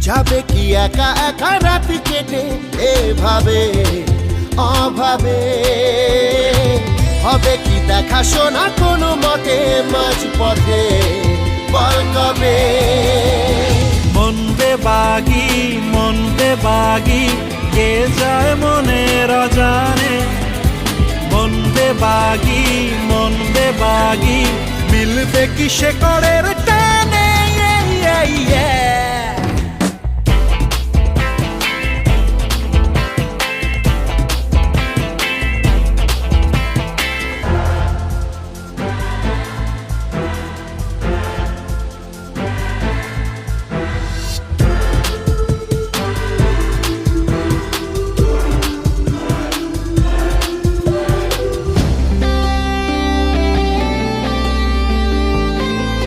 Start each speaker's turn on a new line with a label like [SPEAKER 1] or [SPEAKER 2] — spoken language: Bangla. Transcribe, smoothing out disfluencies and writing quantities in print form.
[SPEAKER 1] যাবে কি একা একা রাত কেটে এভাবে অভাবে? হবে কি দেখা শোনা কোনো মতে মাঝ পথে, বল কবে?
[SPEAKER 2] মন বেবাগি কে যায় মনের অজানে। মন বেবাগি মিলবে কি সে করের টানে।